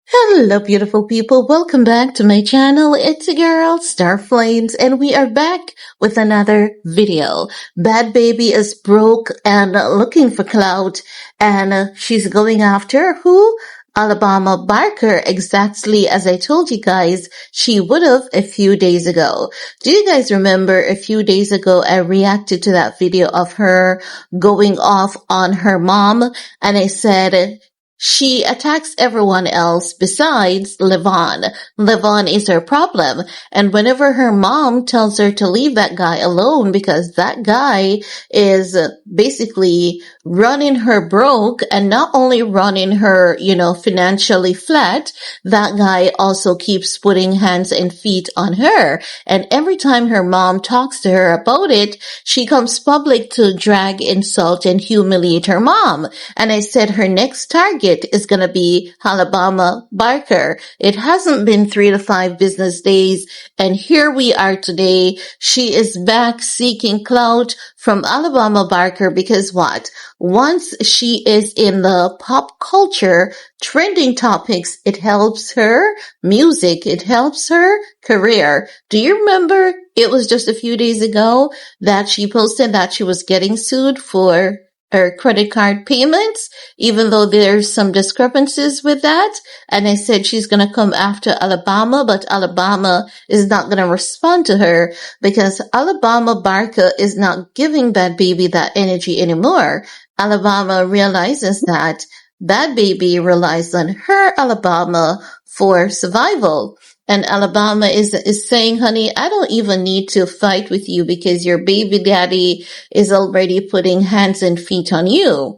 Hello, beautiful people. Welcome back to my channel. It's a girl, Star Flames, and we are back with another video. Bad baby is broke and looking for clout, and she's going after who? Alabamabarker, exactly as I told you guys she would have a few days ago. Do you guys remember a few days ago I reacted to that video of her going off on her mom, and I said, she attacks everyone else besides Levon. Levon is her problem. And whenever her mom tells her to leave that guy alone because that guy is basically running her broke, and not only running her, financially flat, that guy also keeps putting hands and feet on her. And every time her mom talks to her about it, she comes public to drag, insult, and humiliate her mom. And I said her next target is going to be Alabamabarker. It hasn't been 3 to 5 business days, and here we are today. She is back seeking clout from Alabamabarker because what? Once she is in the pop culture trending topics, it helps her music, it helps her career. Do you remember it was just a few days ago that she posted that she was getting sued for her credit card payments, even though there's some discrepancies with that. And I said she's going to come after Alabama, but Alabama is not going to respond to her because Alabamabarker is not giving Bad Baby that energy anymore. Alabama realizes that Bad Baby relies on her Alabama for survival. And Alabama is saying, honey, I don't even need to fight with you because your baby daddy is already putting hands and feet on you.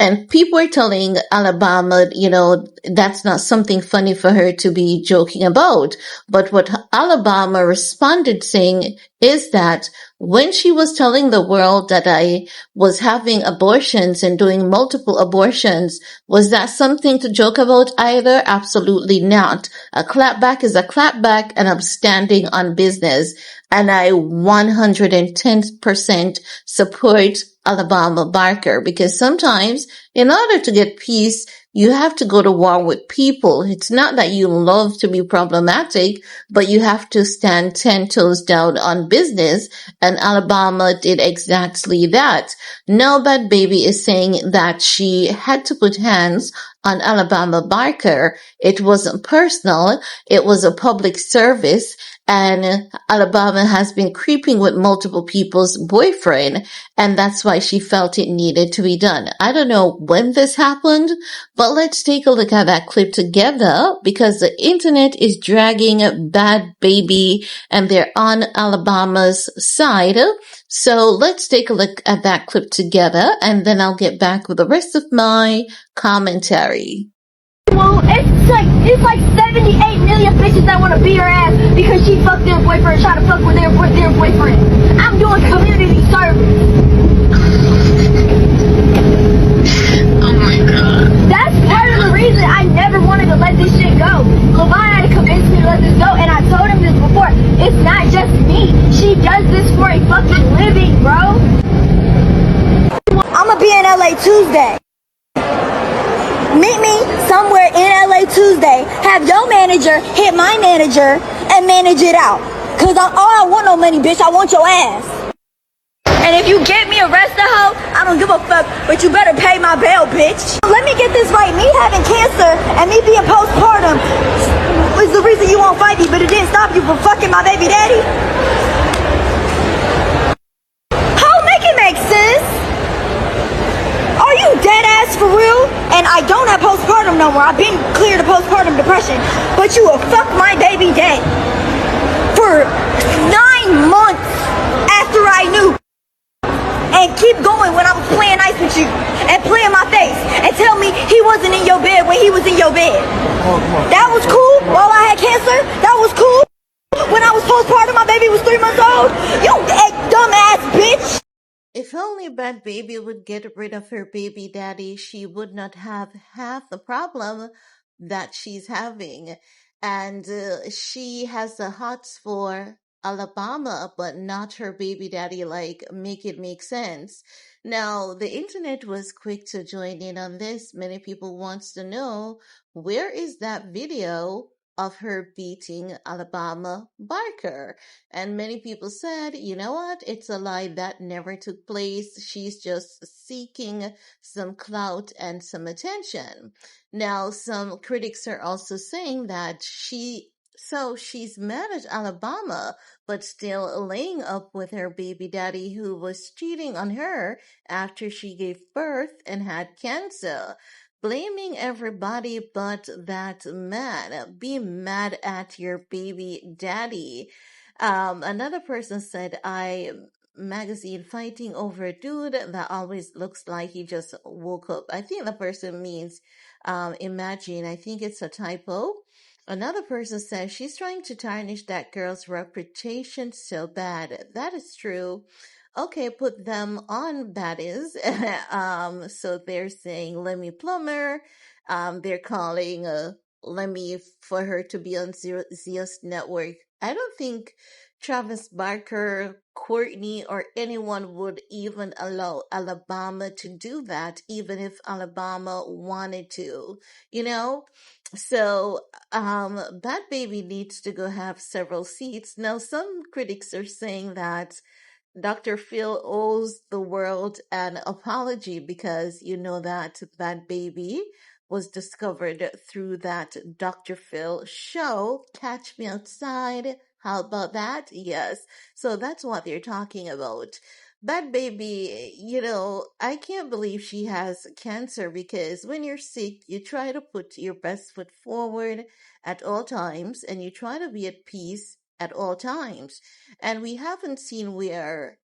And people are telling Alabama, that's not something funny for her to be joking about. But what Alabama responded saying is that when she was telling the world that I was having abortions and doing multiple abortions, was that something to joke about either? Absolutely not. A clapback is a clapback, and I'm standing on business. And I 110% support Alabamabarker, because sometimes in order to get peace, you have to go to war with people. It's not that you love to be problematic, but you have to stand 10 toes down on business, and Alabama did exactly that. Now Bad Baby is saying that she had to put hands on Alabamabarker. It wasn't personal, it was a public service, and Alabama has been creeping with multiple people's boyfriend, and that's why she felt it needed to be done. I don't know when this happened, but let's take a look at that clip together, because the internet is dragging Bad Baby and they're on Alabama's side. So let's take a look at that clip together, and then I'll get back with the rest of my commentary. Well, it's like 78 million bitches that want to beat her ass because she fucked their boyfriend, try to fuck with their boyfriend. I'm doing community service. Oh my god. That's part of the reason I never wanted to let this shit go. Levon had to convince me to let this go, and I told him this before. It's not just me. She does this for a fucking living, bro. I'ma be in LA Tuesday. Meet me somewhere in LA Tuesday. Have your manager hit my manager and manage it out. Cause all I want no money, bitch. I want your ass. And if you get me arrested, hoe, I don't give a fuck, but you better pay my bail, bitch. Let me get this right. Me having cancer and me being postpartum was the reason you won't fight me, but it didn't stop you from fucking my baby daddy. Hoe, make it make sense. Are you dead ass for real? And I don't have postpartum no more. I've been cleared of postpartum depression. But you will fuck my baby dead for 9 months after I knew. And keep going when I was playing nice with you. And playing my face. And tell me he wasn't in your bed when he was in your bed. That was cool while I had cancer? That was cool? When I was postpartum, my baby was 3 months old? You dumbass bitch. If only Bad Baby would get rid of her baby daddy, she would not have half the problem that she's having. And she has the hots for Alabama, but not her baby daddy. Like, make it make sense. Now, the internet was quick to join in on this. Many people wants to know, where is that video of her beating Alabama Barker? And many people said, you know what? It's a lie, that never took place. She's just seeking some clout and some attention. Now, some critics are also saying that she's mad at Alabama, but still laying up with her baby daddy who was cheating on her after she gave birth and had cancer. Blaming everybody but that man. Be mad at your baby daddy. Another person said, I magazine fighting over a dude that always looks like he just woke up. I think the person means imagine. I think it's a typo. Another person says she's trying to tarnish that girl's reputation so bad. That is true. Okay, put them on, that is. So they're saying Lemmy Plummer. They're calling Lemmy for her to be on Zia's network. I don't think Travis Barker, Courtney, or anyone would even allow Alabama to do that, even if Alabama wanted to, you know? So, Bad Baby needs to go have several seats. Now, some critics are saying that Dr. Phil owes the world an apology because you know that Bad Baby was discovered through that Dr. Phil show, Catch Me Outside. How about that? Yes. So that's what they're talking about. Bad Baby, I can't believe she has cancer because when you're sick, you try to put your best foot forward at all times and you try to be at peace at all times. And we haven't seen where,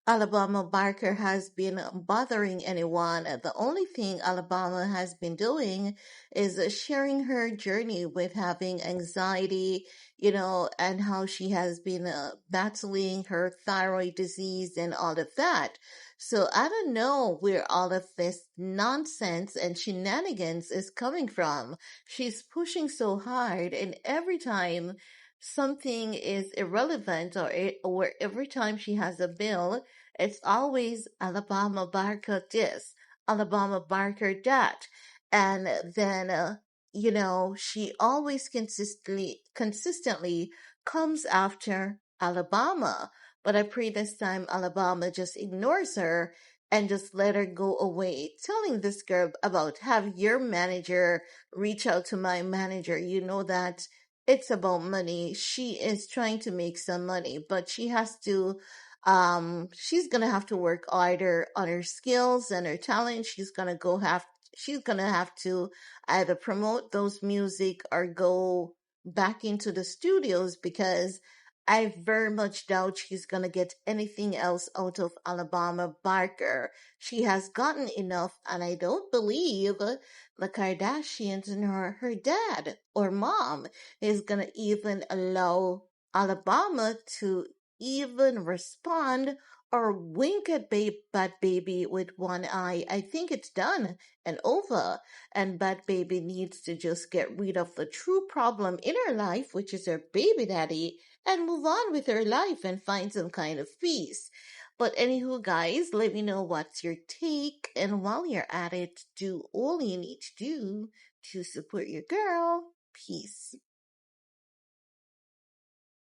Alabama Barker has been bothering anyone. The only thing Alabama has been doing is sharing her journey with having anxiety, and how she has been battling her thyroid disease and all of that. So I don't know where all of this nonsense and shenanigans is coming from. She's pushing so hard, and every time something is irrelevant or every time she has a bill, it's always Alabama Barker this, Alabama Barker that. And then, she always consistently comes after Alabama. But I pray this time Alabama just ignores her and just let her go away, telling this girl about have your manager reach out to my manager. You know that it's about money. She is trying to make some money, but she's gonna have to work harder on her skills and her talent. She's gonna have to either promote those music or go back into the studios because I very much doubt she's gonna get anything else out of Alabama Barker. She has gotten enough, and I don't believe the Kardashians and her dad or mom is gonna even allow Alabama to even respond or wink at Bad Baby with one eye. I think it's done and over. And Bad Baby needs to just get rid of the true problem in her life, which is her baby daddy, and move on with her life and find some kind of peace. But anywho, guys, let me know what's your take. And while you're at it, do all you need to do to support your girl. Peace.